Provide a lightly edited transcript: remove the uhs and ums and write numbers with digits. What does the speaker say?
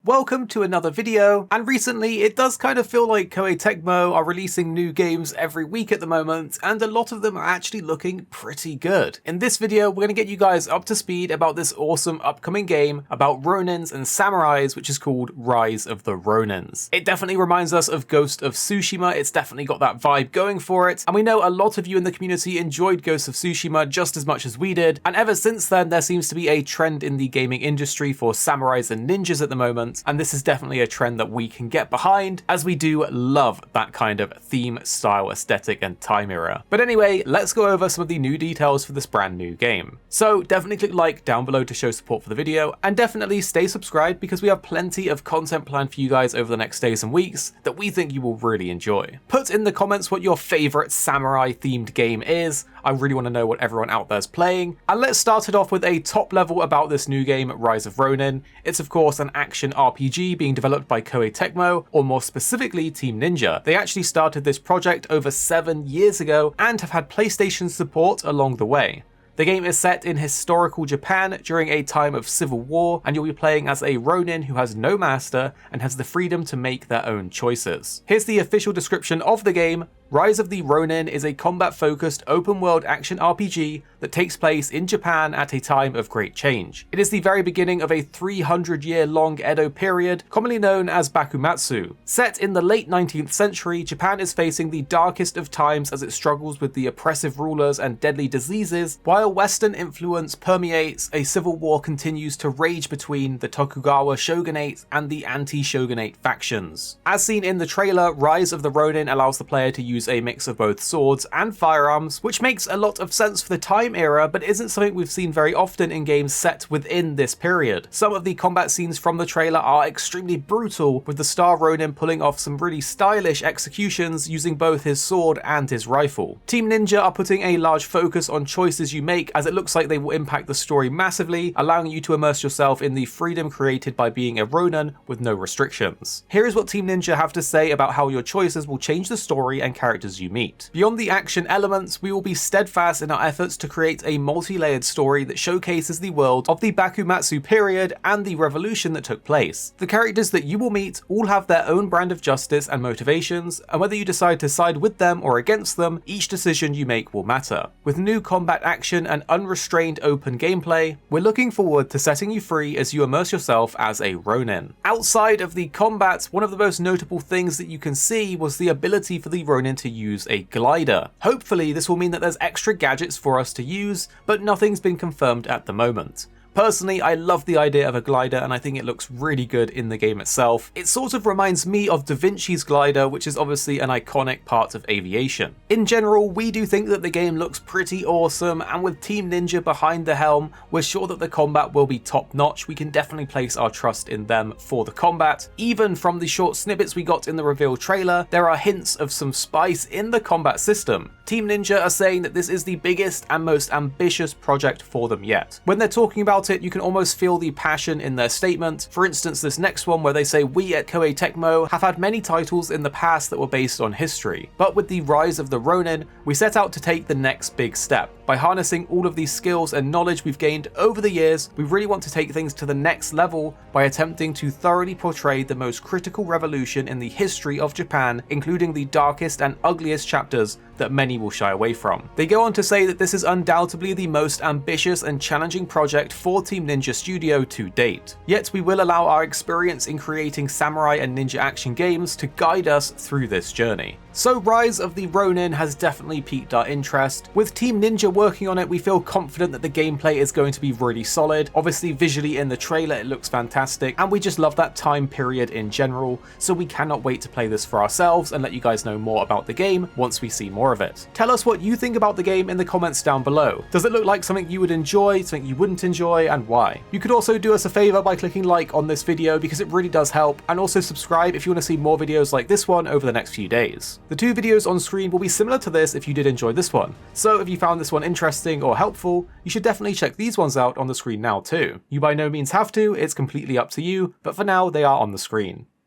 Welcome to another video, and recently it does kind of feel like Koei Tecmo are releasing new games every week at the moment, and a lot of them are actually looking pretty good. In this video, we're going to get you guys up to speed about this awesome upcoming game about Ronins and Samurais, which is called Rise of the Ronins. It definitely reminds us of Ghost of Tsushima, it's definitely got that vibe going for it, and we know a lot of you in the community enjoyed Ghost of Tsushima just as much as we did, and ever since then there seems to be a trend in the gaming industry for samurais and ninjas at the moment, and this is definitely a trend that we can get behind, as we do love that kind of theme, style, aesthetic, and time era. But anyway, let's go over some of the new details for this brand new game. So definitely click like down below to show support for the video, and definitely stay subscribed because we have plenty of content planned for you guys over the next days and weeks that we think you will really enjoy. Put in the comments what your favourite samurai themed game is. I really want to know what everyone out there is playing. And let's start it off with a top level about this new game, Rise of Ronin. It's of course an action RPG being developed by Koei Tecmo, or more specifically Team Ninja. They actually started this project over 7 years ago and have had PlayStation support along the way. The game is set in historical Japan during a time of civil war, and you'll be playing as a Ronin who has no master and has the freedom to make their own choices. Here's the official description of the game. Rise of the Ronin is a combat-focused open-world action RPG that takes place in Japan at a time of great change. It is the very beginning of a 300-year-long Edo period, commonly known as Bakumatsu. Set in the late 19th century, Japan is facing the darkest of times as it struggles with the oppressive rulers and deadly diseases. While Western influence permeates, a civil war continues to rage between the Tokugawa shogunate and the anti-shogunate factions. As seen in the trailer, Rise of the Ronin allows the player to use a mix of both swords and firearms, which makes a lot of sense for the time era, but isn't something we've seen very often in games set within this period. Some of the combat scenes from the trailer are extremely brutal, with the star Ronin pulling off some really stylish executions using both his sword and his rifle. Team Ninja are putting a large focus on choices you make, as it looks like they will impact the story massively, allowing you to immerse yourself in the freedom created by being a Ronin with no restrictions. Here is what Team Ninja have to say about how your choices will change the story and characters you meet. Beyond the action elements, we will be steadfast in our efforts to create a multi-layered story that showcases the world of the Bakumatsu period and the revolution that took place. The characters that you will meet all have their own brand of justice and motivations, and whether you decide to side with them or against them, each decision you make will matter. With new combat action and unrestrained open gameplay, we're looking forward to setting you free as you immerse yourself as a Ronin. Outside of the combat, one of the most notable things that you can see was the ability for the Ronin to use a glider. Hopefully this will mean that there's extra gadgets for us to use, but nothing's been confirmed at the moment. Personally, I love the idea of a glider and I think it looks really good in the game itself. It sort of reminds me of Da Vinci's glider, which is obviously an iconic part of aviation. In general, we do think that the game looks pretty awesome, and with Team Ninja behind the helm, we're sure that the combat will be top notch. We can definitely place our trust in them for the combat. Even from the short snippets we got in the reveal trailer, there are hints of some spice in the combat system. Team Ninja are saying that this is the biggest and most ambitious project for them yet. When they're talking about it, you can almost feel the passion in their statement. For instance, this next one where they say, "We at Koei Tecmo have had many titles in the past that were based on history, but with the Rise of the Ronin, we set out to take the next big step. By harnessing all of these skills and knowledge we've gained over the years, we really want to take things to the next level by attempting to thoroughly portray the most critical revolution in the history of Japan, including the darkest and ugliest chapters that many will shy away from." They go on to say that this is undoubtedly the most ambitious and challenging project for Team Ninja Studio to date. Yet we will allow our experience in creating samurai and ninja action games to guide us through this journey. So Rise of the Ronin has definitely piqued our interest. With Team Ninja working on it, we feel confident that the gameplay is going to be really solid. Obviously visually in the trailer it looks fantastic, and we just love that time period in general, so we cannot wait to play this for ourselves and let you guys know more about the game once we see more of it. Tell us what you think about the game in the comments down below. Does it look like something you would enjoy, something you wouldn't enjoy, and why? You could also do us a favour by clicking like on this video because it really does help, and also subscribe if you want to see more videos like this one over the next few days. The two videos on screen will be similar to this if you did enjoy this one, so if you found this one interesting or helpful, you should definitely check these ones out on the screen now too. You by no means have to, it's completely up to you, but for now they are on the screen.